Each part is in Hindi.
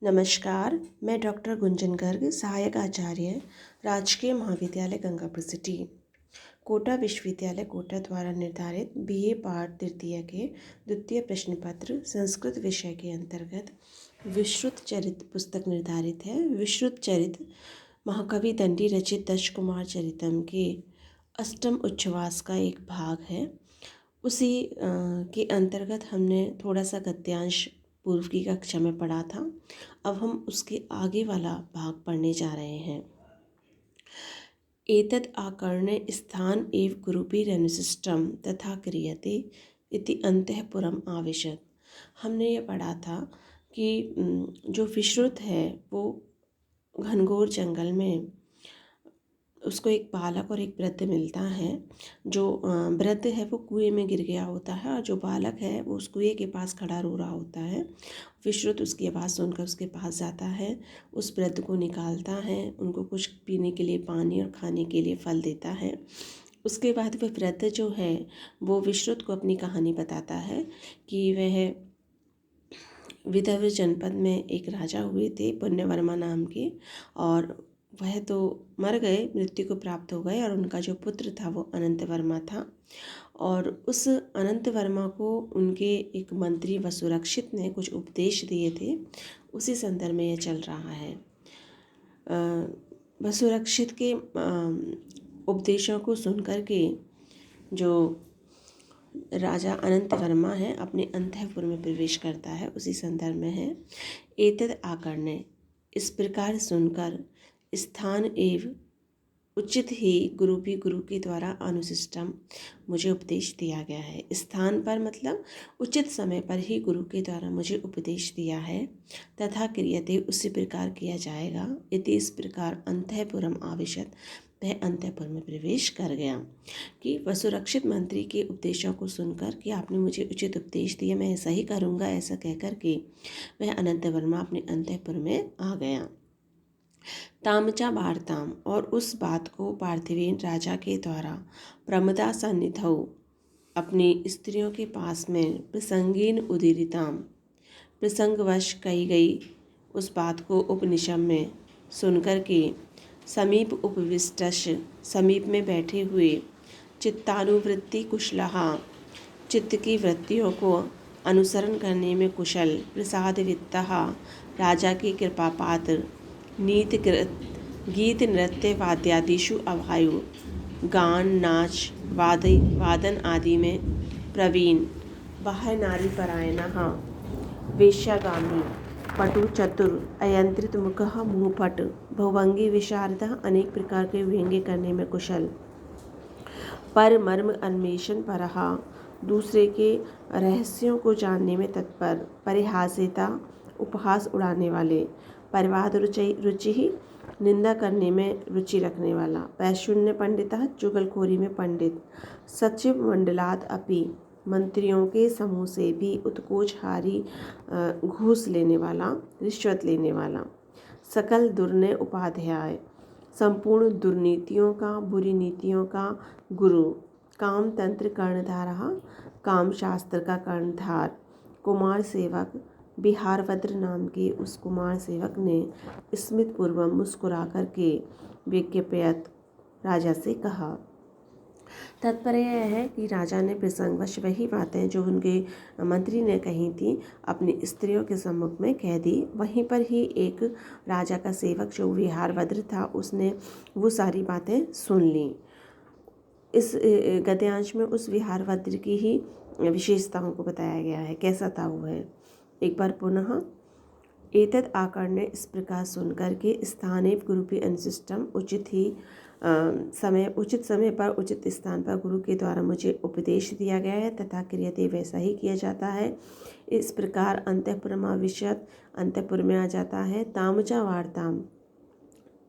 नमस्कार, मैं डॉक्टर गुंजन गर्ग, सहायक आचार्य, राजकीय महाविद्यालय गंगापुर सिटी, कोटा विश्वविद्यालय कोटा द्वारा निर्धारित बीए पार्ट तृतीय के द्वितीय प्रश्न पत्र संस्कृत विषय के अंतर्गत विश्रुत चरित पुस्तक निर्धारित है। विश्रुत चरित महाकवि दंडी रचित दश कुमार चरितम के अष्टम उच्छ्वास का एक भाग है। उसी के अंतर्गत हमने थोड़ा सा गद्यांश पूर्व की कक्षा में पढ़ा था। अब हम उसके आगे वाला भाग पढ़ने जा रहे हैं। एतद् आकर्ण्य स्थान एव गुरुभिरनुशिष्टं तथा क्रियते इति अंतःपुरम आविशत्। हमने ये पढ़ा था कि जो विश्रुत है वो घनघोर जंगल में उसको एक बालक और एक वृद्ध मिलता है। जो वृद्ध है वो कुएं में गिर गया होता है और जो बालक है वो उस कुएं के पास खड़ा रो रहा होता है। विश्रुत उसकी आवाज़ सुनकर उसके पास जाता है, उस वृद्ध को निकालता है, उनको कुछ पीने के लिए पानी और खाने के लिए फल देता है। उसके बाद वह वृद्ध जो है वो विश्रुत को अपनी कहानी बताता है कि वह विदर्भ जनपद में एक राजा हुए थे पुण्यवर्मा नाम के, और वह तो मर गए, मृत्यु को प्राप्त हो गए, और उनका जो पुत्र था वो अनंत वर्मा था। और उस अनंत वर्मा को उनके एक मंत्री वसुरक्षित ने कुछ उपदेश दिए थे। उसी संदर्भ में यह चल रहा है। वसुरक्षित के उपदेशों को सुनकर के जो राजा अनंत वर्मा है अपने अंतःपुर में प्रवेश करता है। उसी संदर्भ में है एतद् आकर्ण्य, इस प्रकार सुनकर, स्थान एव उचित ही गुरु के द्वारा अनुशिष्टम, मुझे उपदेश दिया गया है। स्थान पर मतलब उचित समय पर ही गुरु के द्वारा मुझे उपदेश दिया है। तथा क्रियते, उसी प्रकार किया जाएगा। इति, इस प्रकार अंतःपुरम आविशत, वह अंतःपुर में प्रवेश कर गया। कि वसुरक्षित मंत्री के उपदेशों को सुनकर कि आपने मुझे उचित उपदेश दिया, मैं ऐसा ही करूँगा, ऐसा कहकर के वह अनंत वर्मा अपने अंतःपुर में आ गया। तामचा वार्ताम, और उस बात को पार्थिवेन राजा के द्वारा प्रमदा सन्निधौ, अपनी स्त्रियों के पास में प्रसंगीन उदीरिताम, प्रसंगवश कही गई उस बात को उपनिषद में सुनकर के समीप उपविष्टश, समीप में बैठे हुए, चित्तानुवृत्ति कुशलहा, चित्त की वृत्तियों को अनुसरण करने में कुशल, प्रसाद वित्तहा, राजा की कृपा पात्र, गीत नृत्य वाद्यादिषु अभायु, गान नाच वादन आदि में प्रवीण, बाह्य नारी परायणः, वेश्यागामी, पटु चतुर, अयंत्रित मुखः मुँहपट, बहुभंगी विशारदः, अनेक प्रकार के व्यंग्य करने में कुशल, पर मर्म अन्वेषण परहा, दूसरे के रहस्यों को जानने में तत्पर, परिहासिता, उपहास उड़ाने वाले, परिवाद रुचि ही, निंदा करने में रुचि रखने वाला, वैशुन्य पंडितः, चुगलखोरी में पंडित, सचिव मंडलाद अपि, मंत्रियों के समूह से भी उत्कोचहारी, घूस लेने वाला, रिश्वत लेने वाला, सकल दुर्नय उपाध्याय, संपूर्ण दुर्नीतियों का, बुरी नीतियों का गुरु, काम तंत्र कर्णधारः, काम शास्त्र का कर्णधार, कुमार सेवक, बिहारभद्र नाम के उस कुमार सेवक ने स्मित पूर्वक मुस्कुरा करके विज्ञप्यत, राजा से कहा। तात्पर्य यह है कि राजा ने प्रसंगवश वही बातें जो उनके मंत्री ने कही थी अपनी स्त्रियों के सम्मुख में कह दी। वहीं पर ही एक राजा का सेवक जो विहारभद्र था उसने वो सारी बातें सुन ली। इस गद्यांश में उस विहारभद्र की ही विशेषताओं को बताया गया है, कैसा था वो है। एक बार पुनः एतद् आकर्ण्य, इस प्रकार सुनकर के, स्थानेव गुरुपि अनुशिष्टम, उचित समय पर उचित स्थान पर गुरु के द्वारा मुझे उपदेश दिया गया है। तथा क्रियते, वैसा ही किया जाता है। इस प्रकार अंतःपुरमाविशत, अंतःपुर में आ जाता है। तामचा वार्ताम,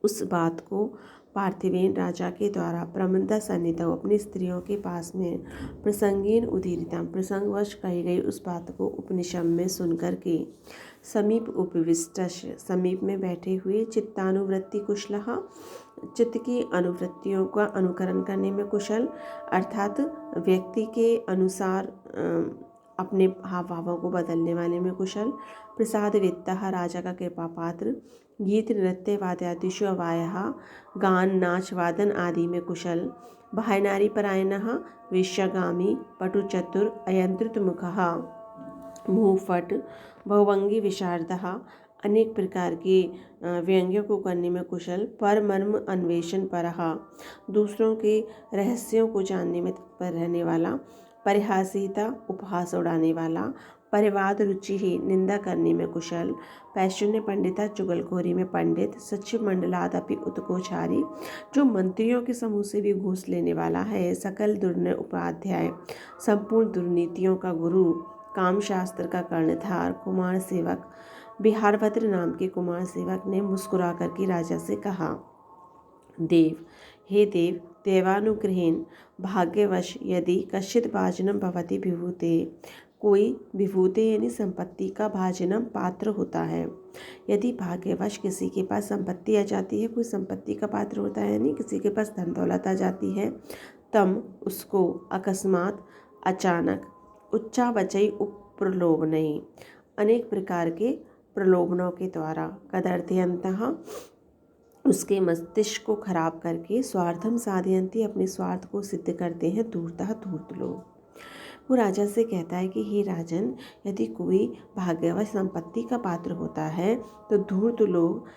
उस बात को पार्थिवेन राजा के द्वारा प्रमदा सन्निधौ, अपनी स्त्रियों के पास में, प्रसंगीन उदीरिताम, प्रसंगवश कही गई उस बात को उपनिषद में सुनकर के, समीप उपविष्टश, समीप में बैठे हुए, चित्तानुवृत्ति कुशलः, चित्त की अनुवृत्तियों का अनुकरण करने में कुशल, अर्थात व्यक्ति के अनुसार अपने हाव भावों को बदलने वाले में कुशल। प्रसाद वित्तः राजा का कृपा पात्र। गीत नृत्य वाद्यादिषु अवायः गान नाच वादन आदि में कुशल। बाह्यनारी परायणः वेश्यागामी पटुचतुर अयंत्रितमुखः मुंहफट बहुभंगी विशारदः अनेक प्रकार के व्यंग्यों को करने में कुशल। परमर्म अन्वेषण परः दूसरों के रहस्यों को जानने में तत्पर रहने वाला। परिहासिता उपहास उड़ाने वाला। परिवाद रुचि ही निंदा करने में कुशल। पैशुन्य पंडिता चुगलखोरी में पंडित। सचिव मंडलादपि उत्कोचारी जो मंत्रियों के समूह से भी घूस लेने वाला है। सकल दुर्नय उपाध्याय संपूर्ण दुर्नीतियों का गुरु। कामशास्त्र का कर्णधार कुमार सेवक। बिहारभद्र नाम के कुमार सेवक ने मुस्कुरा करके राजा से कहा, देव हे देव देवानुग्रहेण भाग्यवश यदि कश्चित् भाजनम भवति विभूते कोई विभूते यानी संपत्ति का भाजनम पात्र होता है। यदि भाग्यवश किसी के पास संपत्ति आ जाती है, कोई संपत्ति का पात्र होता है यानी किसी के पास धन दौलत आ जाती है, तम उसको अकस्मात अचानक उच्चावचई उपप्रलोभनैः अनेक प्रकार के प्रलोभनों के द्वारा कदर्थयन्तः उसके मस्तिष्क को खराब करके स्वार्थम साधयन्ति अपने स्वार्थ को सिद्ध करते हैं धूर्तः धूर्त लोग। वो राजा से कहता है कि हे राजन, यदि कोई भाग्यवश संपत्ति का पात्र होता है तो धूर्त लोग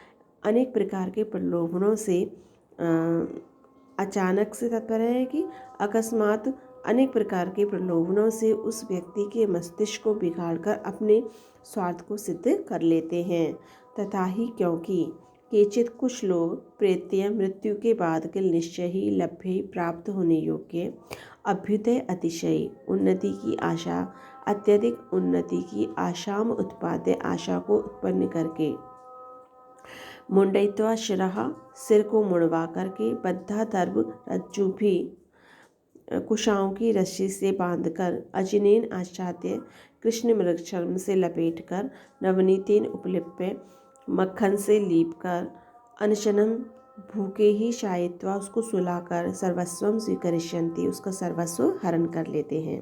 अनेक प्रकार के प्रलोभनों से अचानक से तात्पर्य है कि अकस्मात अनेक प्रकार के प्रलोभनों से उस व्यक्ति के मस्तिष्क को बिगाड़कर अपने स्वार्थ को सिद्ध कर लेते हैं। तथा ही क्योंकि केचित कुछ लोग प्रेत्य मृत्यु के बाद के निश्चय ही लभ्य प्राप्त होने योग्य अभ्युदय अतिशय उन्नति की आशा अत्यधिक उन्नति की आशाम उत्पाद्य आशा को उत्पन्न करके मुंडयित्वा शिरः सिर को मुड़वा करके बद्धा दर्भ रज्जु भी कुशाओं की रस्सी से बांधकर अजिनेन आच्छाद्य कृष्ण मृगचर्म से लपेटकर नवनीतेन उपलिप्य मक्खन से लीपकर अनशनम भूखे ही शायित्वा उसको सुलाकर सर्वस्वम स्वीकरिष्यन्ति उसका सर्वस्व हरण कर लेते हैं।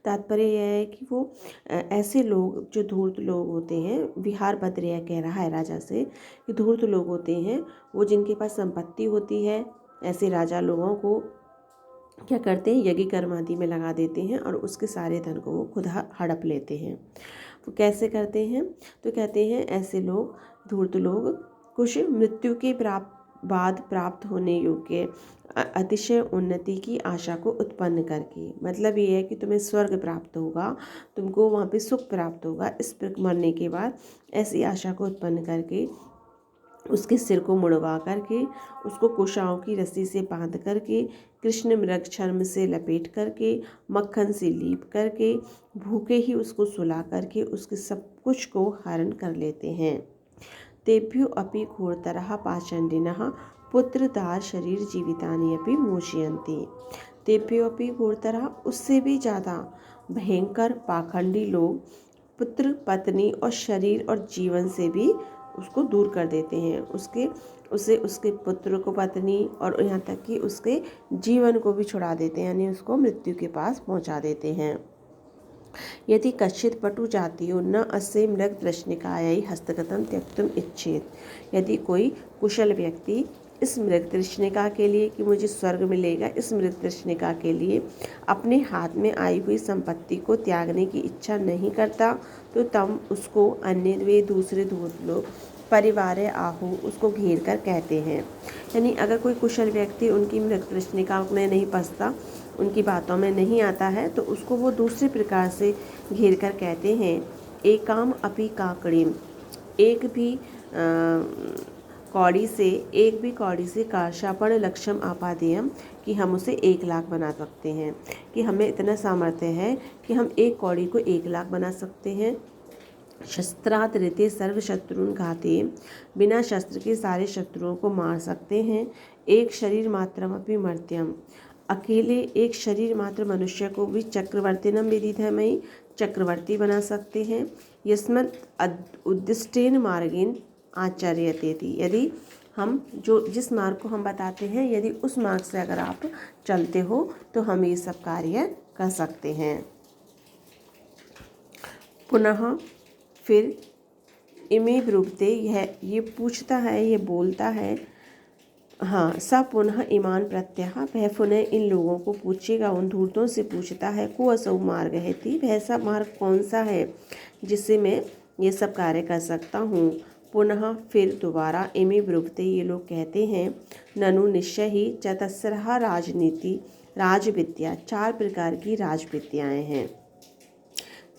तात्पर्य यह है कि वो ऐसे लोग जो धूर्त लोग होते हैं, विहारभद्र यह कह रहा है राजा से कि धूर्त लोग होते हैं वो जिनके पास संपत्ति होती है, ऐसे राजा लोगों को क्या करते हैं यज्ञ कर्म आदि में लगा देते हैं और उसके सारे धन को वो खुद हड़प लेते हैं। वो कैसे करते हैं तो कहते हैं ऐसे लोग धूर्त लोग कुछ मृत्यु के बाद प्राप्त होने योग्य अतिशय उन्नति की आशा को उत्पन्न करके, मतलब ये है कि तुम्हें स्वर्ग प्राप्त होगा, तुमको वहाँ पे सुख प्राप्त होगा इस मरने के बाद, ऐसी आशा को उत्पन्न करके उसके सिर को मुड़वा करके उसको कुशाओं की रस्सी से बांध करके कृष्ण मृग चर्म से लपेट करके मक्खन से लीप करके भूखे ही उसको सुला करके उसके सब कुछ को हरण कर लेते हैं। तेभ्यो अपि घोरतरः पाषण्डिनः पुत्रदार शरीर जीवितानि अपि मोचयन्ति। तेभ्यो अपि घोरतरः उससे भी ज़्यादा भयंकर पाखंडी लोग पुत्र पत्नी और शरीर और जीवन से भी उसको दूर कर देते हैं, उसके पुत्र को पत्नी और यहाँ तक कि उसके जीवन को भी छुड़ा देते हैं, यानी उसको मृत्यु के पास पहुँचा देते हैं। यदि कश्चित् पटु जातियो न अस्य मृग तृष्णिकायै हस्तगतं त्यक्तुम इच्छेत, यदि कोई कुशल व्यक्ति इस मृग तृष्णिका के लिए कि मुझे स्वर्ग मिलेगा, इस मृग तृष्णिका के लिए अपने हाथ में आई हुई संपत्ति को त्यागने की इच्छा नहीं करता, तो तब उसको अन्य वे दूसरे धूर्त लोग परिवार आहु उसको घेर कर कहते हैं। यानी अगर कोई कुशल व्यक्ति उनकी मृग तृष्णिका में नहीं फंसता, उनकी बातों में नहीं आता है, तो उसको वो दूसरे प्रकार से घेर कर कहते हैं एकाम अपि काकड़ीम, एक भी कौड़ी से कार्षापण लक्ष्यम आपादेयम, कि हम उसे 1 लाख बना सकते हैं, कि हमें इतना सामर्थ्य है कि हम एक कौड़ी को 1 लाख बना सकते हैं। शस्त्रात् ऋते सर्व शत्रुन घाते, बिना शस्त्र के सारे शत्रुओं को मार सकते हैं। एक शरीर मात्रम अपि मर्त्यम, अकेले एक शरीर मात्र मनुष्य को भी चक्रवर्तिनम विदिधमयि, चक्रवर्ती बना सकते हैं। यस्मत् उद्दिष्टेन मार्गेन आचर्यते, यदि हम जिस मार्ग को हम बताते हैं, यदि उस मार्ग से अगर आप चलते हो तो हम ये सब कार्य कर सकते हैं। पुनः फिर इमे ब्रुवते, यह ये पूछता है, ये बोलता है। हाँ, स पुनः इमान प्रत्यह, वह पुनः इन लोगों को पूछेगा, उन धूर्तों से पूछता है, को असौ मार्ग है थी, वह ऐसा मार्ग कौन सा है जिससे मैं ये सब कार्य कर सकता हूँ। पुनः फिर दोबारा इमे ब्रुवते, ये लोग कहते हैं, ननु निश्चय ही चतस्रः राजनीति राजविद्या, 4 प्रकार की राजविद्याएँ हैं।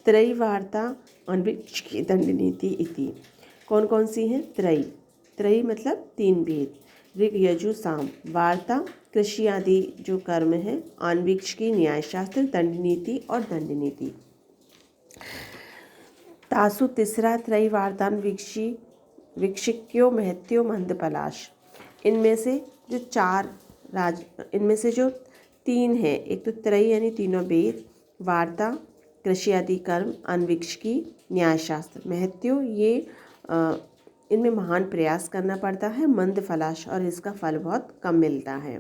त्रयी वार्ता अनभिक्ष की दंड नीति इति, कौन कौन सी हैं? त्रयी मतलब 3 वेद, ऋग यजु साम। वार्ता कृषि आदि जो कर्म है, आन्वीक्ष की न्यायशास्त्र, दंड नीति और दंड नीति। तासु तीसरा त्रयी वार्तान विक्षिक्यो महत्यो मंदपलाश, इनमें से जो 3 है, एक तो त्रयी यानी तीनों वेद, वार्ता कृषि आदि कर्म, अन्वीक्ष की न्यायशास्त्र, महत्यो ये इनमें महान प्रयास करना पड़ता है, मंद फलाश और इसका फल बहुत कम मिलता है।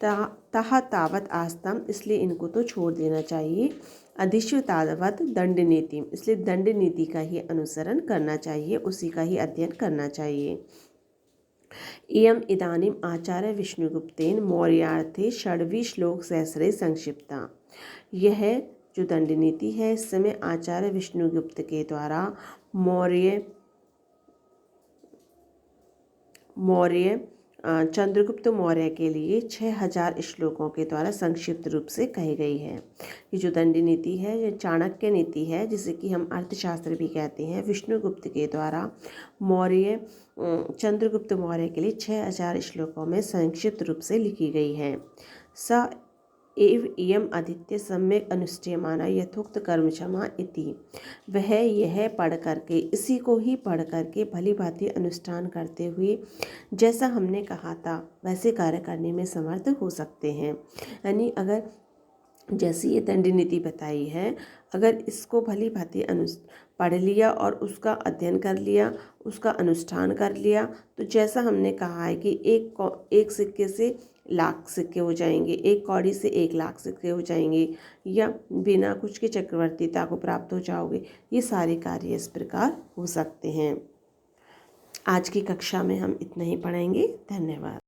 ताहा तावत आस्तम, इसलिए इनको तो छोड़ देना चाहिए। अधिश्व तावत दंड नीति, इसलिए दंड नीति का ही अनुसरण करना चाहिए, उसी का ही अध्ययन करना चाहिए। इयम इदानीम आचार्य विष्णुगुप्तेन मौर्यार्थे षड्वी श्लोक सहस्रे संक्षिप्ता, यह जो दंड नीति है इस समय आचार्य विष्णुगुप्त के द्वारा चंद्रगुप्त मौर्य के लिए 6000 श्लोकों के द्वारा संक्षिप्त रूप से कही गई है। ये जो दंड नीति है, ये चाणक्य नीति है, जिसे कि हम अर्थशास्त्र भी कहते हैं, विष्णुगुप्त के द्वारा चंद्रगुप्त मौर्य के लिए 6000 श्लोकों में संक्षिप्त रूप से लिखी गई है। स एव इयम आदित्य सम्यक अनुष्ठेयमाना यथोक्त कर्म क्षमा इति, वह यह पढ़ करके, इसी को ही पढ़ करके भली भांति अनुष्ठान करते हुए जैसा हमने कहा था वैसे कार्य करने में समर्थ हो सकते हैं। यानी अगर जैसी ये दंड नीति बताई है, अगर इसको भली भांति पढ़ लिया और उसका अध्ययन कर लिया, उसका अनुष्ठान कर लिया, तो जैसा हमने कहा है कि एक सिक्के से लाख सिक्के हो जाएंगे, एक कौड़ी से 1 लाख सिक्के हो जाएंगे, या बिना कुछ के चक्रवर्तीता को प्राप्त हो जाओगे, ये सारे कार्य इस प्रकार हो सकते हैं। आज की कक्षा में हम इतना ही पढ़ेंगे। धन्यवाद।